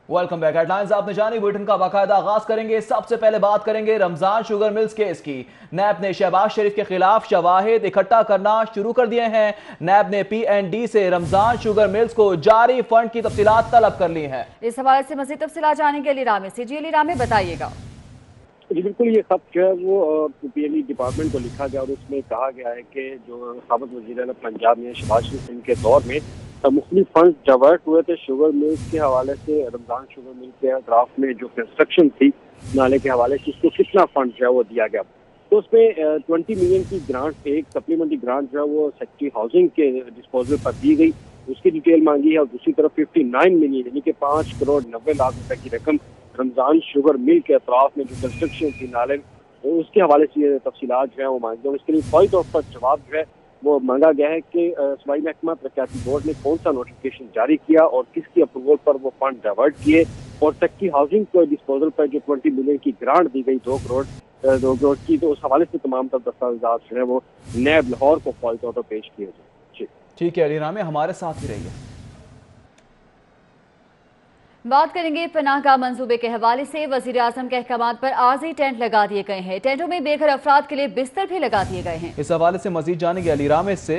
Welcome back. Headlines आपने जानी, bulletin का बाकायदा आगाज करेंगे। सबसे पहले बात करेंगे रमजान शुगर मिल्स केस की। नैब ने शहबाज शरीफ के खिलाफ शवाहिद इकट्ठा करना शुरू कर दिए हैं। नैब ने PND से रमजान शुगर मिल्स को जारी फंड की तफसीलात तलब कर ली है। इस हवाले से मजीद तफसीलात जाने के लिए रामे से जी रामे बताइएगा। जी बिल्कुल, ये खत जो है वो PND डिपार्टमेंट को लिखा गया और उसमें कहा गया है कि जो साबिक वज़ीर पंजाब में शहबाज शरीफ के दौर में मुख्तलिफ फंड डाइवर्ट हुए थे शुगर मिल्स के हवाले से। रमजान शुगर मिल के ड्राफ्ट में जो कंस्ट्रक्शन थी नाले के हवाले से उसको कितना फंड जो है वो दिया गया, तो उसमें 20 मिलियन की ग्रांट, एक सप्लीमेंट्री ग्रांट जो है वो सेक्रेटरी हाउसिंग के डिस्पोजल पर दी गई, उसकी डिटेल मांगी है। और दूसरी तरफ 59 मिलियन यानी कि 5 करोड़ 90 लाख रुपए की रकम रमजान शुगर मिल के अतराफ में जो कंस्ट्रक्शन थी नाले, तो उसके हवाले से ये तफसीलात जो है वो मांगते हैं। इसके लिए फौरी तौर पर जवाब जो है वो मांगा गया है कि सूबाई महकमा तरक्याती बोर्ड ने कौन सा नोटिफिकेशन जारी किया और किसकी अप्रूवल पर वो फंड डाइवर्ट किए, और सेक्रेटरी हाउसिंग को डिस्पोजल पर जो 20 मिलियन की ग्रांट दी गई 2 करोड़ की, तो उस हवाले से तमाम तर दस्तावेजात जो है वो नैब लाहौर को फौरी तौर पर पेश किए जाए। ठीक है अली रामे, हमारे साथ ही रहिए। बात करेंगे पनाहगाह मंसूबे के हवाले से। वजीर आजम के अहकामात पर आर्जी टेंट लगा दिए गए हैं। टेंटों में बेघर अफराद के लिए बिस्तर भी लगा दिए गए हैं। इस हवाले से मजीद जानेंगे अली रामे से।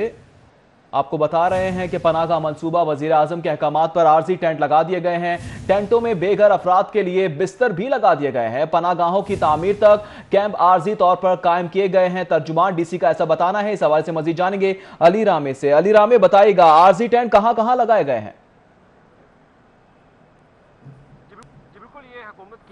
आपको बता रहे हैं कि पनाहगाह मंसूबा वजीर आजम के अहकामात पर आर्जी टेंट लगा दिए गए हैं। टेंटों में बेघर अफराद के लिए बिस्तर भी लगा दिए गए हैं। पनाहगाहों की तामीर तक कैंप आर्जी तौर पर कायम किए गए हैं। तर्जुमान DC का ऐसा बताना है। इस हवाले से मजीद जानेंगे अली रामे से। अली रामे बताइएगा, आर्जी टेंट कहां कहां लगाए गए हैं?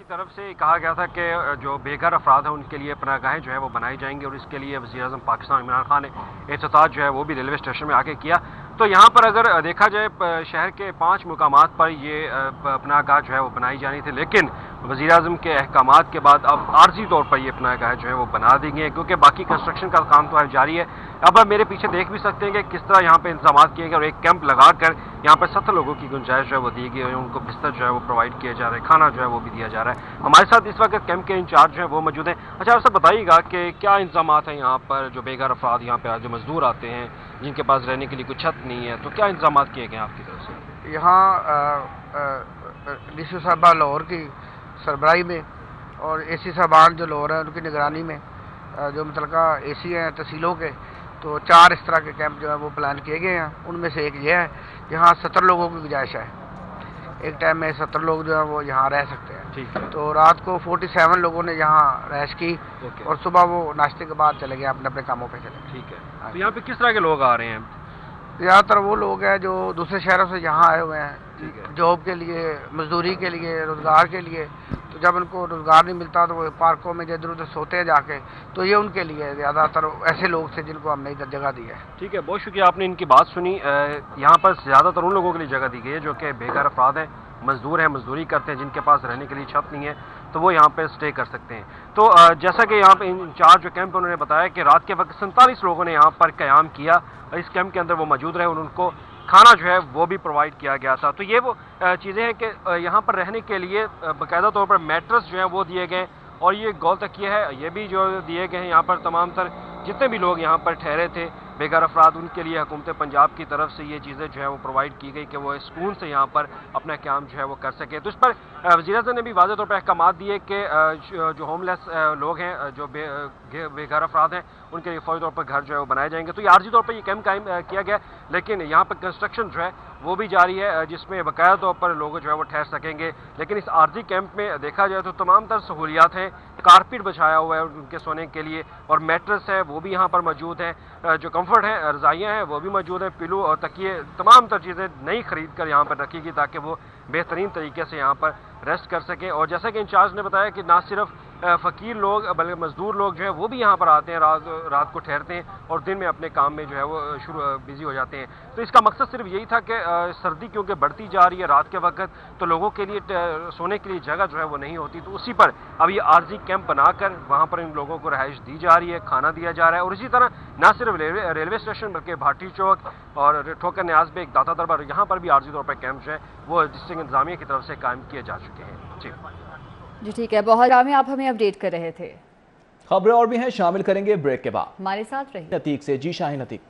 तरफ से कहा गया था कि जो बेघर अफराद हैं उनके लिए पनाहगाहें जो है वो बनाई जाएंगी, और इसके लिए वज़ीर आज़म पाकिस्तान इमरान खान ने इफ्तिताह जो है वो भी रेलवे स्टेशन में आके किया। तो यहाँ पर अगर देखा जाए शहर के 5 मुकामात पर ये पनाहगाह जो है वो बनाई जानी थी, लेकिन वज़ीर आज़म के अहकामात के बाद अब आर्जी तौर पर ये पनाहगाह जो है वो बना दी गई हैं, क्योंकि बाकी कंस्ट्रक्शन का काम तो है जारी है। अब आप मेरे पीछे देख भी सकते हैं कि किस तरह यहाँ पे इंतजाम किए गए, और एक कैंप लगाकर यहाँ पर 70 लोगों की गुंजाइश जो है वो दी गई है। उनको बिस्तर जो है वो प्रोवाइड किया जा रहा है, खाना जो है वो भी दिया जा रहा है। हमारे साथ इस वक्त कैंप के इंचार्ज जो है वो मौजूद हैं। अच्छा, आप सब बताइएगा कि क्या इंतजाम हैं यहाँ पर, जो बेघर अफराद यहाँ पे जो मजदूर आते हैं जिनके पास रहने के लिए कोई छत नहीं है, तो क्या इंतजाम किए गए आपकी तरफ से? यहाँ DC साहबा लाहौर की सरबराही में और AC साहबान जो लाहौर हैं उनकी निगरानी में जो मुतलका AC हैं तहसीलों के, तो 4 इस तरह के कैंप जो है वो प्लान किए गए हैं। उनमें से एक ये है, यहाँ 70 लोगों की गुंजाइश है। एक टाइम में 70 लोग जो है वो यहाँ रह सकते हैं। ठीक है। तो रात को 47 लोगों ने यहाँ रैश की और सुबह वो नाश्ते के बाद चले गए अपने अपने कामों पे चले। ठीक है। तो यहाँ पे किस तरह के लोग आ रहे हैं? ज़्यादातर वो लोग हैं जो दूसरे शहरों से यहाँ आए हुए हैं जॉब के लिए, मजदूरी के लिए, रोज़गार के लिए। तो जब उनको रोज़गार नहीं मिलता तो वो पार्कों में इधर उधर सोते हैं जाके, तो ये उनके लिए ज़्यादातर ऐसे लोग थे जिनको हमने इधर जगह दी है। ठीक है, बहुत शुक्रिया, आपने इनकी बात सुनी। यहाँ पर ज़्यादातर उन लोगों के लिए जगह दी गई है जो कि बेघर अफराद हैं, मजदूर हैं, मजदूरी करते हैं, जिनके पास रहने के लिए छत नहीं है, तो वो यहाँ पे स्टे कर सकते हैं। तो जैसा कि यहाँ पे इंचार्ज जो कैंप उन्होंने बताया कि रात के वक्त 47 लोगों ने यहाँ पर क़याम किया, इस कैंप के अंदर वो मौजूद रहे और उनको खाना जो है वो भी प्रोवाइड किया गया था। तो ये वो चीज़ें हैं कि यहाँ पर रहने के लिए बाकायदा तौर पर मैट्रेस जो है वो दिए गए, और ये गोल तकिए है ये भी जो दिए गए हैं। यहाँ पर तमाम तर जितने भी लोग यहाँ पर ठहरे थे बेघर अफराद, उनके लिए हुकूमत पंजाब की तरफ से ये चीज़ें जो है वो प्रोवाइड की गई कि वो सुकून से यहाँ पर अपना काम जो है वो कर सके। तो इस पर वज़ीर-ए-आज़म ने भी वाज़ेह तौर पर अहकाम दिए कि जो होमलेस लोग हैं, जो बेघर अफराद हैं, उनके लिए फौरी तौर पर घर जो है वो बनाए जाएंगे। तो ये आर्जी तौर पर ये कैंप कायम किया गया, लेकिन यहाँ पर कंस्ट्रक्शन जो है वो भी जारी है, जिसमें बाकायदा तौर पर लोग जो है वो ठहर सकेंगे। लेकिन इस आर्जी कैंप में देखा जाए तो तमाम तर सहूलियात हैं, कारपेट बिछाया हुआ है उनके सोने के लिए, और मैट्रेस है वो भी यहाँ पर मौजूद है, जो कंफर्ट है, रज़ाइयाँ हैं वो भी मौजूद हैं, पिलो और तकिए, तमाम तर चीज़ें नई खरीद कर यहाँ पर रखी गई ताकि वो बेहतरीन तरीके से यहाँ पर रेस्ट कर सकें। और जैसा कि इंचार्ज ने बताया कि ना सिर्फ फ़कीर लोग बल्कि मजदूर लोग जो है वो भी यहाँ पर आते हैं, रात को ठहरते हैं और दिन में अपने काम में जो है वो बिज़ी हो जाते हैं। तो इसका मकसद सिर्फ यही था कि सर्दी क्योंकि बढ़ती जा रही है रात के वक्त, तो लोगों के लिए सोने के लिए जगह जो है वो नहीं होती, तो उसी पर अब ये आर्जी कैंप बनाकर वहाँ पर इन लोगों को रहाइश दी जा रही है, खाना दिया जा रहा है। और इसी तरह ना सिर्फ रेलवे स्टेशन बल्कि भाटी चौक और ठोकर न्याज बेग, दाता दरबार, यहाँ पर भी आर्जी तौर पर कैंप जो है वो डिस्ट्रिक्ट इंतजामिया की तरफ से कायम किए जा चुके हैं। जी ठीक है, बहुत रामे आप हमें अपडेट कर रहे थे। खबरें और भी हैं, शामिल करेंगे ब्रेक के बाद। हमारे साथ रहिए। अतीक से जी शाहीन अतीक।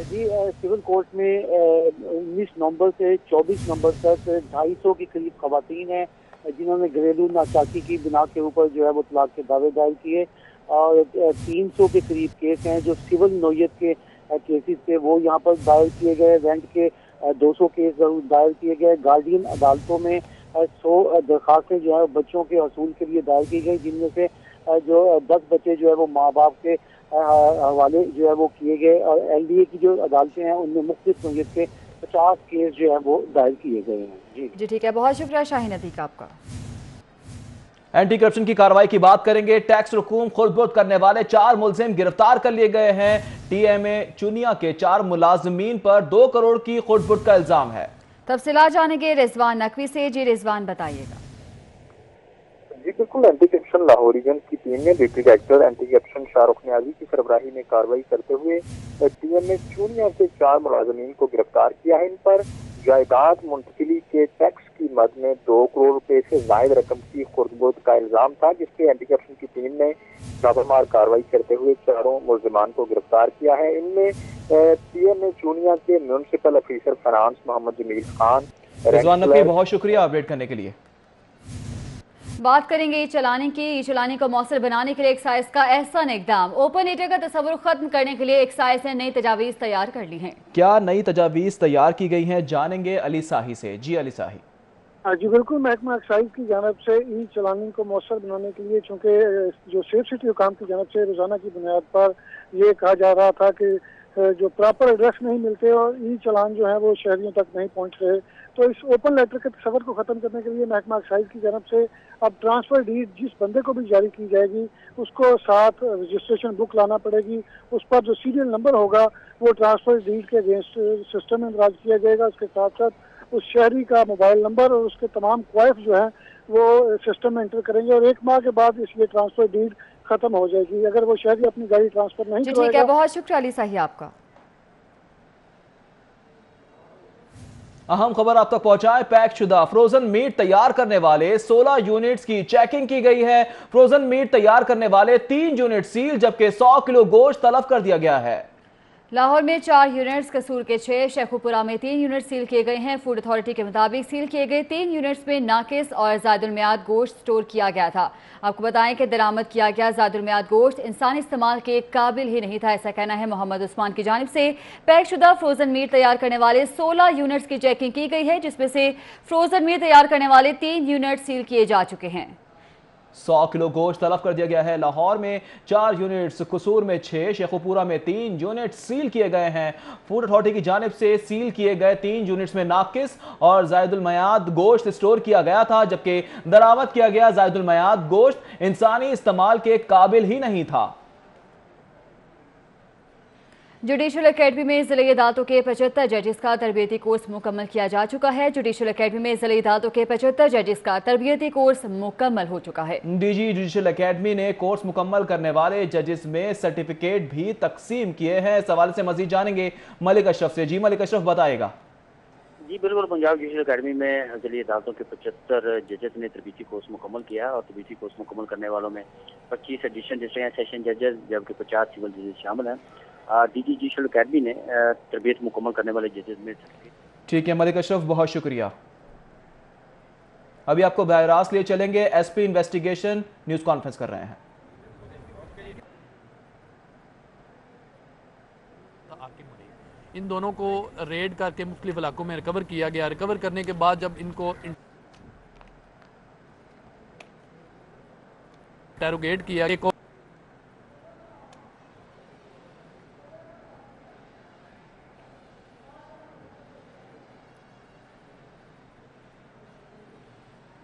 जी सिविल कोर्ट में 19 नवंबर से 24 नवंबर तक 250 के करीब खवातीन हैं जिन्होंने घरेलू नाचाकी की बिना के ऊपर जो है वो तलाक के दावे दायर किए और 300 के करीब केस हैं जो सिविल नोयत के केसेस थे वो यहाँ पर दायर किए गए। रेंट के 200 केस दायर किए गए। गार्डियन अदालतों में 100 दरखास्तें जो है बच्चों के हसूल के लिए दायर की गई जिनमें से जो 10 बच्चे जो है वो माँ बाप के हवाले जो है वो किए गए और LDA की जो अदालतें हैं उनमें मुख्तलिफ नोयत के 50 केस जो है वो दायर किए गए हैं। जी ठीक है, बहुत शुक्रिया शाहीन अतीक आपका। एंटी करप्शन की कार्रवाई की बात करेंगे। टैक्स रकूम खुर्द-बुर्द करने वाले 4 मुलजिम गिरफ्तार कर लिए गए हैं। TMA चुनिया के 4 मुलाजमीन पर 2 करोड़ की खुर्द-बुर्द का इल्जाम है। तफसीलात जानेंगे रिजवान नकवी से। जी रिजवान बताइएगा। जी बिल्कुल, एंटी करप्शन लाहौर रीजन की टीम ने deputy director anti corruption Shahrukh Niazi की सरबराही में कार्रवाई करते हुए TMA चुनिया के 4 मुलाजमीन को गिरफ्तार किया है। इन पर जायदाद मुंतकिली के टैक्स की मद में 2 करोड़ रुपए से जायद रकम की खुर्द-बुर्द का इल्जाम था, जिसके एंटी करप्शन की टीम ने छापेमार कार्रवाई करते हुए 4 मुलजिमान को गिरफ्तार किया है। इनमें TMA चुनिया के municipal officer finance Mohammad Jamil Khan. Rizwan Naqvi, बहुत शुक्रिया अपडेट करने के लिए। बात करेंगे ई चलानी की। ई चलानी को मौसर बनाने के लिए एक्साइज का एहसन इकदाम। ओपन ईटर का तस्वुर खत्म करने के लिए एक्साइज ने नई तजावीज तैयार कर ली हैं। क्या नई तजावीज तैयार की गई हैं, जानेंगे अली साही से। जी अली साही। जी बिल्कुल, महकमा एक्साइज की जानब से ई चलानी को मौसर बनाने के लिए चूँकि जो सेफ सिटी हुकाम की जानब से रोजाना की बुनियाद पर ये कहा जा रहा था कि जो प्रॉपर एड्रेस नहीं मिलते और ई चलान जो है वो शहरियों तक नहीं पहुंच रहे, तो इस ओपन लेटर के तस्वर को ख़त्म करने के लिए महकमा एक्साइज की जानब से अब ट्रांसफर डीड जिस बंदे को भी जारी की जाएगी उसको साथ रजिस्ट्रेशन बुक लाना पड़ेगी। उस पर जो सीरियल नंबर होगा वो ट्रांसफर डीड के अगेंस्ट सिस्टम में दर्ज किया जाएगा। उसके साथ साथ उस शहरी का मोबाइल नंबर और उसके तमाम क्वाइफ जो है वो सिस्टम में एंटर करेंगे और 1 माह के बाद इसलिए ट्रांसफर डीड खत्म हो जाएगी अगर वो शहरी अपनी गाड़ी ट्रांसफर नहीं करवाएगा। ठीक है, बहुत शुक्रिया अली साही आपका। अहम खबर आप तक पहुंचाए। पैक शुदा फ्रोजन मीट तैयार करने वाले 16 यूनिट्स की चेकिंग की गई है। फ्रोजन मीट तैयार करने वाले 3 यूनिट सील जबकि 100 किलो गोश्त तलब कर दिया गया है। लाहौर में 4 यूनिट्स, कसूर के 6, शेखुपुरा में 3 यूनिट सील किए गए हैं। फूड अथॉरिटी के मुताबिक सील किए गए 3 यूनिट्स में नाकिस और ज़ायदुल मियाद गोश्त स्टोर किया गया था। आपको बताएं कि दरामद किया गया ज़ायदुल मियाद गोश्त इंसानी इस्तेमाल के काबिल ही नहीं था, ऐसा कहना है मोहम्मद उस्मान की जानिब से। पैक शुदा फ्रोजन मीट तैयार करने वाले 16 यूनिट्स की चेकिंग की गई है, जिसमें से फ्रोजन मीट तैयार करने वाले 3 यूनिट सील किए जा चुके हैं। 100 किलो गोश्त तलब कर दिया गया है। लाहौर में 4 यूनिट्स, कसूर में 6, शेखुपुरा में 3 यूनिट सील किए गए हैं। फूड अथॉरिटी की जानिब से सील किए गए 3 यूनिट्स में नाकिस और ज़ायदुल मयाद गोश्त स्टोर किया गया था, जबकि दरामद किया गया ज़ायदुल मयाद गोश्त इंसानी इस्तेमाल के काबिल ही नहीं था। जुडिशल अकेडमी में ज़िले अदालतों के 75 जजेस का तरबियती कोर्स मुकम्मल किया जा चुका है। जुडिशल अकेडमी में ज़िले अदालतों के 75 जजेस का तरबियती कोर्स मुकम्मल हो चुका है। डीजी जुडिशल अकेडमी ने कोर्स मुकम्मल करने वाले जजेस में सर्टिफिकेट भी तकसीम किए हैं। इस हवाले से मजीद जानेंगे मलिक अशरफ से। जी मलिक अशरफ, बताइएगा। जी बिल्कुल, पंजाब जुडिशल अकेडमी में ज़िली अदालतों के 75 जजेस ने तरबीती कोर्स मुकम्मल किया और तरबीती कोर्स मुकम्मल करने वालों में 25 एडिशनल जजेस हैं, सेशन जजेस, जबकि 50 सिविल जजेस शामिल हैं। डीजी जुडिशल अकेडमी ने तरबियत मुकम्मल करने वाले जजेस में। ठीक है मलिक अशरफ, बहुत शुक्रिया। अभी आपको बराह रास्त लिए चलेंगे। एसपी इन्वेस्टिगेशन न्यूज कॉन्फ्रेंस कर रहे हैं। इन दोनों को रेड करके मुख्तलिफ इलाकों में रिकवर किया गया। रिकवर करने के बाद जब इनको इंटेरोगेट किया गया,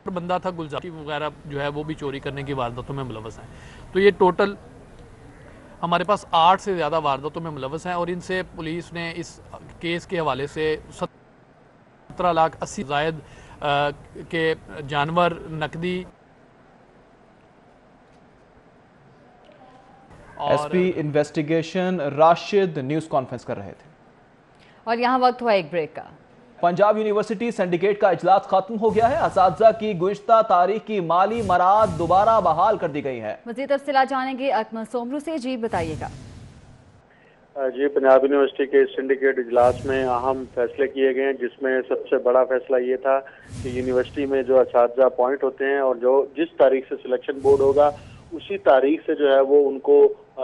बंदा था गुलजार वगैरह जो है वो भी चोरी करने की वारदातों में मुलव्वस हैं। तो ये टोटल हमारे पास 8 से ज़्यादा वारदातों में मुलव्वस हैं और इनसे पुलिस ने इस केस के हवाले से 17,80,000 जायद के जानवर, नकदी। SP investigation Rashid news conference कर रहे थे। और यहाँ वक्त हुआ एक ब्रेक का। पंजाब यूनिवर्सिटी सिंडिकेट का इजलास खत्म हो गया है। असातिज़ा की गुज़िश्ता तारीख की माली मराद दोबारा बहाल कर दी गई है। मज़ीद तफ़सीलात जानेंगे अकमल सोमरू से। जी बताइएगा। जी, पंजाब यूनिवर्सिटी के सिंडिकेट इजलास में अहम फैसले किए गए हैं, जिसमें सबसे बड़ा फैसला ये था कि यूनिवर्सिटी में जो असातिज़ा अपॉइंट होते हैं और जो जिस तारीख से सिलेक्शन बोर्ड होगा उसी तारीख से जो है वो उनको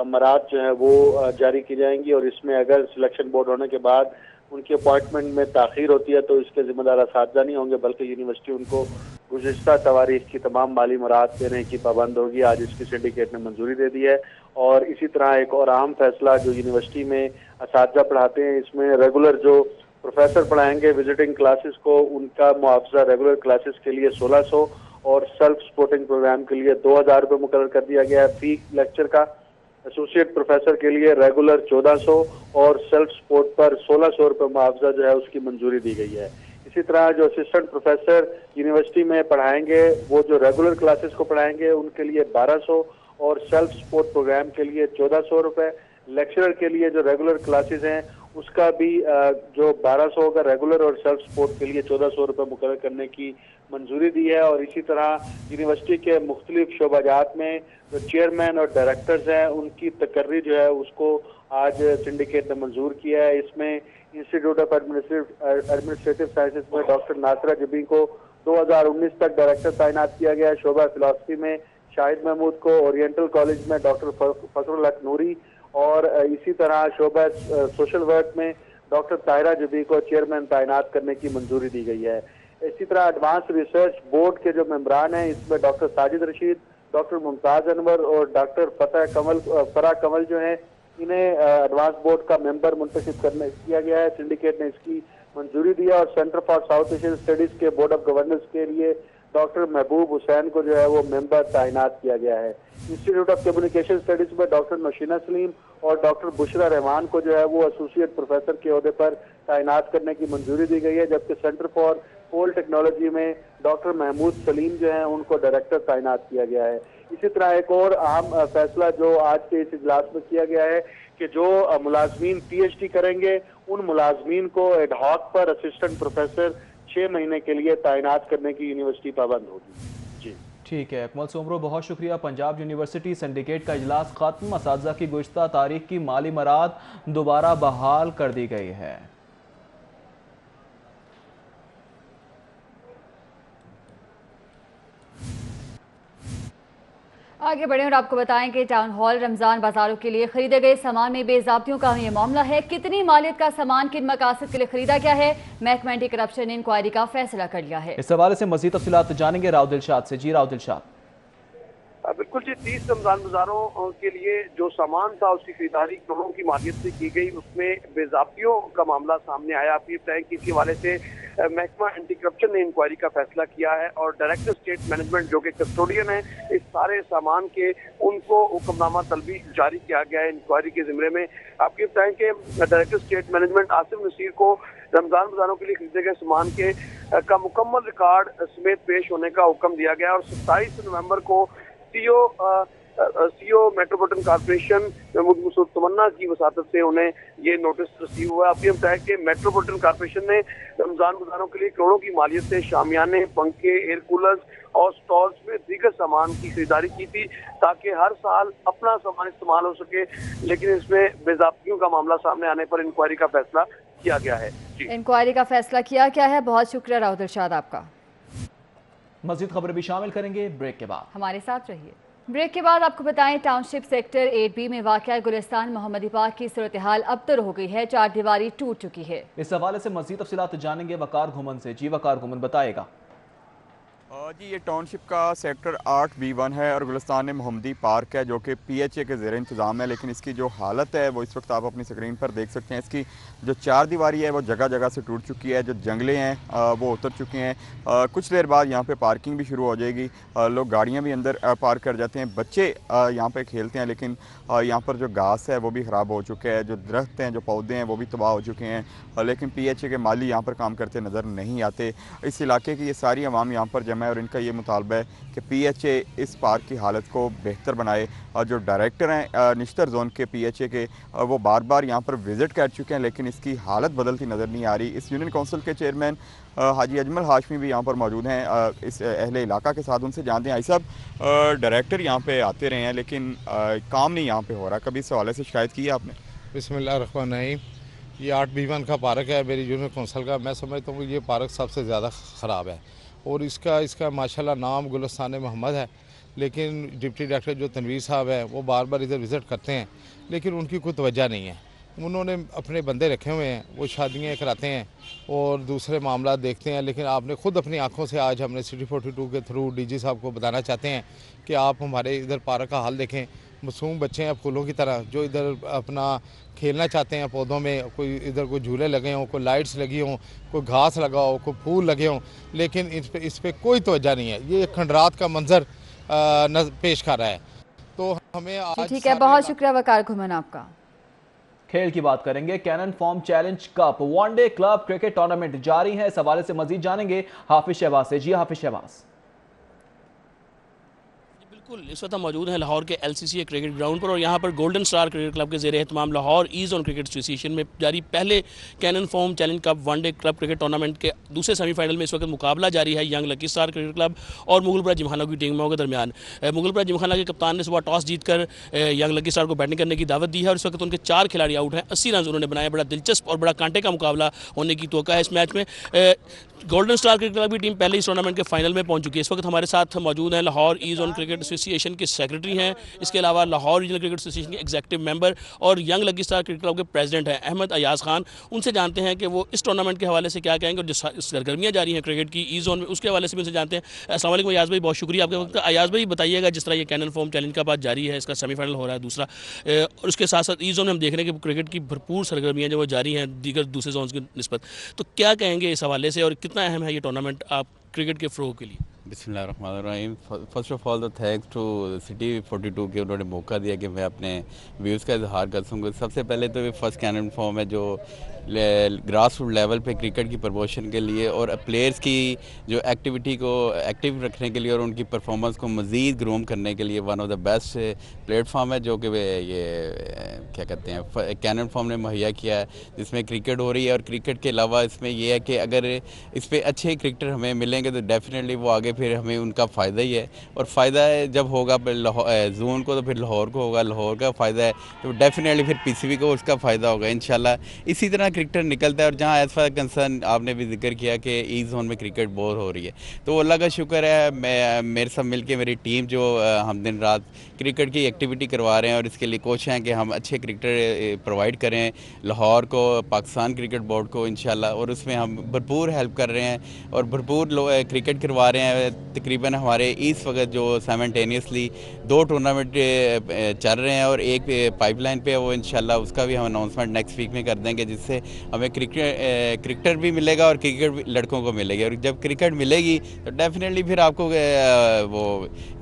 मराद जो है वो जारी की जाएंगी। और इसमें अगर सिलेक्शन बोर्ड होने के बाद उनकी अपॉइंटमेंट में ताख़ीर होती है तो इसके जिम्मेदार असातिज़ा नहीं होंगे, बल्कि यूनिवर्सिटी उनको गुज़िश्ता तवारीख की तमाम माली मराद देने की पाबंद होगी। आज इसकी सिंडिकेट ने मंजूरी दे दी है। और इसी तरह एक और अहम फैसला, जो यूनिवर्सिटी में असातिज़ा पढ़ाते हैं इसमें रेगुलर जो प्रोफेसर पढ़ाएंगे विजिटिंग क्लासेस को, उनका मुआवजा रेगुलर क्लासेस के लिए 1600 और सेल्फ सपोर्टिंग प्रोग्राम के लिए 2000 रुपये मुकर्रर कर दिया गया है फी लेक्चर का। एसोसिएट प्रोफेसर के लिए रेगुलर 1400 और सेल्फ सपोर्ट पर 1600 रुपये मुआवजा जो है उसकी मंजूरी दी गई है। इसी तरह जो असिस्टेंट प्रोफेसर यूनिवर्सिटी में पढ़ाएंगे वो जो रेगुलर क्लासेस को पढ़ाएंगे उनके लिए 1200 और सेल्फ सपोर्ट प्रोग्राम के लिए 1400 रुपये। लेक्चरर के लिए जो रेगुलर क्लासेस हैं उसका भी जो 1200 होगा रेगुलर और सेल्फ सपोर्ट के लिए 1400 रुपये मुकर्रर करने की मंजूरी दी है। और इसी तरह यूनिवर्सिटी के मुख्तलिफ शोबाजात में जो चेयरमैन और डायरेक्टर्स हैं उनकी तकर्री जो है उसको आज सिंडिकेट ने मंजूर किया है। इसमें इंस्टीट्यूट ऑफ एडमिनिस्ट्रेटिव साइंसेज में डॉक्टर नासरा जबी को 2019 तक डायरेक्टर तैनात किया गया है। शोबा फिलॉसफी में शाहिद महमूद को, ओरिएंटल कॉलेज में डॉक्टर फजलुल हक नूरी और इसी तरह शोबा सोशल वर्क में डॉक्टर ताहिरा जबी को चेयरमैन तैनात करने की मंजूरी दी गई है। इसी तरह एडवांस रिसर्च बोर्ड के जो मेंबरान हैं इसमें डॉक्टर साजिद रशीद, डॉक्टर मुमताज अनवर और डॉक्टर फराह कमल जो हैं इन्हें एडवांस बोर्ड का मेंबर मुंतखब किया गया है। सिंडिकेट ने इसकी मंजूरी दिया। और centre for south Asian studies के बोर्ड ऑफ गवर्नेंस के लिए डॉक्टर महबूब हुसैन को जो है वो मेंबर तैनात किया गया है। इंस्टीट्यूट ऑफ कम्युनिकेशन स्टडीज में डॉक्टर नौशीना सलीम और डॉक्टर बुशरा रहमान को जो है वो एसोसिएट प्रोफेसर के ओहदे पर तैनात करने की मंजूरी दी गई है, जबकि सेंटर फॉर पोल टेक्नोलॉजी में डॉक्टर महमूद सलीम जो है उनको डायरेक्टर तैनात किया गया है। इसी तरह एक और अहम फैसला जो आज के इस इजलास में किया गया है कि जो मुलाजमीन PhD करेंगे उन मुलाजमीन को एडहॉक पर असिस्टेंट प्रोफेसर 6 महीने के लिए तैनात करने की यूनिवर्सिटी पाबंद होगी। जी ठीक है अकमल सोमरो, बहुत शुक्रिया। पंजाब यूनिवर्सिटी सिंडिकेट का इजलास खत्म, असातिज़ा की गुज़श्ता तारीख की माली मराद दोबारा बहाल कर दी गई है। आगे बढ़े और आपको बताएं कि टाउन हॉल रमजान बाजारों के लिए खरीदे गए सामान में बेज़ाब्तियों का ये मामला है। कितनी मालियत का सामान किन मकासद के लिए खरीदा गया है, महकमा एंटी करप्शन ने इंक्वायरी का फैसला कर लिया है। इस हवाले से मज़ीद तफसीलात जानेंगे राव दिलशाद से। जी राव दिलशाद। बिल्कुल जी, 30 रमजान बाजारों के लिए जो सामान था उसकी खरीदारी करोड़ों की मालियत से की गई, उसमें बेज़ाब्तियों का मामला सामने आया। आप ये बताएं कि इसी हवाले से महकमा एंटी करप्शन ने इंक्वायरी का फैसला किया है और डायरेक्टर स्टेट मैनेजमेंट जो कि कस्टोडियन है इस सारे सामान के, उनको हुक्मनामा तलबी जारी किया गया है इंक्वायरी के जिम्मे में। आपको ये बताएं कि director state management Asif Naseer को रमजान बाजारों के लिए खरीदे गए सामान के का मुकम्मल रिकॉर्ड समेत पेश होने का हुक्म दिया गया और 27 नवंबर को सीओ मेट्रोपॉलिटन कॉर्पोरेशन महमूद तमन्ना की वसातत से उन्हें ये नोटिस रिसीव हुआ। अब ये बताया कि मेट्रोपॉलिटन कॉर्पोरेशन ने रमजान बाजारों के लिए करोड़ों की मालियत से शामियाने, पंखे, एयर कूलर्स और स्टॉल्स में दीगर सामान की खरीदारी की थी ताकि हर साल अपना सामान इस्तेमाल हो सके, लेकिन इसमें बेज़ाब्तियों का मामला सामने आने पर इंक्वायरी का फैसला किया गया है। इंक्वायरी का फैसला किया गया है। बहुत शुक्रिया राव दिलशाद आपका। मज़ीद खबरें भी शामिल करेंगे ब्रेक के बाद, हमारे साथ रहिए। ब्रेक के बाद आपको बताएं टाउनशिप सेक्टर 8B में वाक़या गुलिस्तान मोहम्मदी पार्क की सूरत हाल अबतर हो गई है, 4 दीवारी टूट चुकी है। इस हवाले से मज़ीद तफसीलात जानेंगे वकार घुमन से। जी वकार घुमन बताएगा। जी ये टाउनशिप का सेक्टर 8B1 है और गुलिस्तान मोहम्मदी पार्क है जो कि PHA के ज़ेर इंतज़ाम है, लेकिन इसकी जो हालत है वो इस वक्त आप अपनी स्क्रीन पर देख सकते हैं। इसकी जो 4 दीवारी है वो जगह जगह से टूट चुकी है, जो जंगले हैं वो उतर चुके हैं। कुछ देर बाद यहाँ पे पार्किंग भी शुरू हो जाएगी, लोग गाड़ियाँ भी अंदर पार्क कर जाते हैं, बच्चे यहाँ पर खेलते हैं, लेकिन यहाँ पर जो घास है वो भी ख़राब हो चुका है, जो दरख्त हैं, जो पौधे हैं वो भी तबाह हो चुके हैं, लेकिन PHA के माली यहाँ पर काम करते नज़र नहीं आते। इस इलाके की ये सारी आवाम यहाँ पर जमा है और इनका ये मुतालबा है कि PHA इस पार्क की हालत को बेहतर बनाए। और जो डायरेक्टर हैं निश्तर जोन के PHA के, वो बार बार यहाँ पर विज़िट कर चुके हैं, लेकिन इसकी हालत बदलती नज़र नहीं आ रही। इस यूनियन काउंसिल के चेयरमैन हाजी अजमल हाशमी भी यहाँ पर मौजूद हैं इस अहले इलाका के साथ। उनसे जानते हैं, आई साहब डायरेक्टर यहाँ पे आते रहे हैं लेकिन काम नहीं यहाँ पे हो रहा, कभी इस हवाले से शिकायत की है आपने? बिस्मिल्लाहिर्रहमानिर्रहीम। ये 8B1 का पार्क है मेरी यूनियन कौंसिल का। मैं समझता हूँ ये पार्क सबसे ज़्यादा ख़राब है और इसका माशाल्लाह नाम गुलिस्तान मोहम्मद है, लेकिन डिप्टी डायरेक्टर जो तनवीर साहब है वो बार बार इधर विज़िट करते हैं, लेकिन उनकी कोई तवज्जो नहीं है। उन्होंने अपने बंदे रखे हुए हैं, वो शादियाँ कराते हैं और दूसरे मामला देखते हैं, लेकिन आपने ख़ुद अपनी आंखों से आज हमने सिटी 42 के थ्रू डीजी साहब को बताना चाहते हैं कि आप हमारे इधर पार्क का हाल देखें। मासूम बच्चे हैं फूलों की तरह जो इधर अपना खेलना चाहते हैं पौधों में, कोई इधर कोई झूले लगे हों, कोई लाइट्स लगी हों, कोई घास लगा हो, कोई फूल लगे हों, लेकिन इस पे कोई तवज्जो नहीं है। ये खंडरात का मंजर पेश कर रहा है। तो हमें आज ठीक है, बहुत शुक्रिया वकार घुमन आपका। खेल की बात करेंगे। Canon form challenge cup one day club cricket tournament जारी है। इस हवाले से मजीद जानेंगे हाफिज शहबाज से। जी हाफिज शहबाज। बिल्कुल, इस वक्त हम मौजूद हैं लाहौर के LCCA क्रिकेट ग्राउंड पर और यहाँ पर गोल्डन स्टार क्रिकेट क्लब के ज़ेरे एहतमाम लाहौर ईज ऑन क्रिकेट एसोसिएशन में जारी पहले कैनन form challenge cup one day club cricket tournament के दूसरे सेमीफाइनल में इस वक्त मुकाबला जारी है Young lucky star cricket Club और मुगलपुरा जिमखाना की टीमों के दरमियान। मुगलपुरा जिमखाना के कप्तान ने सुबह टॉस जीतकर यंग लकी स्टार को बैटिंग करने की दावत दी है और इस वक्त उनके 4 खिलाड़ी आउट हैं। 80 रन उन्होंने बनाए। बड़ा दिलचस्प और बड़ा कांटे का मुकाबला होने की तवक्का है इस मैच में। गोल्डन स्टार क्रिकेट क्लब की टीम पहले इस टूर्नामेंट के फाइनल में पहुंच चुकी है। इस वक्त हमारे साथ मौजूद हैं लाहौर ईज ऑन क्रिकेट एसोसिएशन के सेक्रेटरी हैं, इसके अलावा लाहौर रीजनल क्रिकेट एसोसिएशन के एग्जीक्यूटिव मेंबर और young lucky star cricket club के प्रेसिडेंट हैं अहमद अयाज खान। उनसे जानते हैं कि वो इस टूर्नामेंट के हवाले से क्या कहेंगे और जो सरगर्मियाँ जारी हैं क्रिकेट की ईज ऑन में उसके हवाले से भी उनसे जानते हैं। अस्सलाम वालेकुम अयाज भाई, बहुत शुक्रिया आपके वक्त। अयाज भाई बताइएगा, जिस तरह ये कैनन फॉर्म चैलेंज का बात जारी है, इसका सेमीफाइनल हो रहा है दूसरा, और उसके साथ साथ ईज ऑन में हम देख रहे हैं कि क्रिकेट की भरपूर सरगर्मियाँ जो वो जारी हैं दीगर दूसरे जोन की निस्बत, तो क्या कहेंगे इस हवाले से और कितना अहम है ये टूर्नामेंट आप क्रिकेट के फ़रोग़ के लिए? बिस्मिल्लाहिर्रहमानिर्रहीम। फर्स्ट ऑफ ऑल तो थैंक्स टू सिटी 42 के उन्होंने मौका दिया कि मैं अपने व्यूज़ का इजहार कर सकूँ। सबसे पहले तो ये फर्स्ट कैनन फॉर्म है जो ग्रास रूट लेवल पे क्रिकेट की प्रमोशन के लिए और प्लेयर्स की जो एक्टिविटी को एक्टिव रखने के लिए और उनकी परफॉर्मेंस को मज़ीद ग्रूम करने के लिए one of the best platform है जो कि ये क्या कहते हैं कैनन फॉर्म ने मुहैया किया है, जिसमें क्रिकेट हो रही है। और क्रिकेट के अलावा इसमें यह है कि अगर इस पर अच्छे क्रिकेटर हमें मिलेंगे तो डेफिनेटली वो आगे फिर हमें उनका फ़ायदा ही है, और फ़ायदा है जब होगा जून को तो फिर लाहौर को होगा, लाहौर का फ़ायदा है तो डेफिनेटली फिर PCB को उसका फ़ायदा होगा इंशाल्लाह। इसी तरह क्रिकेटर निकलता है। और जहाँ एज फार कंसर्न आपने भी जिक्र किया कि ई जोन में क्रिकेट बहुत हो रही है, तो अल्लाह का शुक्र है मैं मेरे साथ मिलके मेरी टीम जो हम दिन रात क्रिकेट की एक्टिविटी करवा रहे हैं और इसके लिए कोशिश हैं कि हम अच्छे क्रिकेटर प्रोवाइड करें लाहौर को, पाकिस्तान क्रिकेट बोर्ड को इंशाल्लाह, और उसमें हम भरपूर हेल्प कर रहे हैं और भरपूर क्रिकेट करवा रहे हैं। तकरीबन हमारे इस वक्त जो साइमल्टेनियसली 2 टूर्नामेंट चल रहे हैं और एक पाइपलाइन पे है, वो इंशाल्लाह उसका भी हम अनाउंसमेंट नेक्स्ट वीक में कर देंगे, जिससे हमें क्रिकेटर भी मिलेगा और क्रिकेट भी लड़कों को मिलेगी। और जब क्रिकेट मिलेगी तो डेफिनेटली फिर आपको वो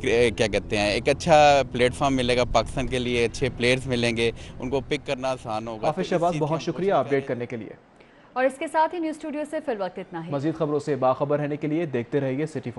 क्या कहते हैं एक अच्छा प्लेटफॉर्म मिलेगा पाकिस्तान के लिए, अच्छे प्लेयर्स मिलेंगे, उनको पिक करना आसान होगा। हाफिज शहबाज बहुत शुक्रिया अपडेट करने के लिए। और इसके साथ ही न्यूज़ स्टूडियो से फिल वक्त इतना ही। मजीद खबरों से बाखबर रहने के लिए देखते रहिए सिटी।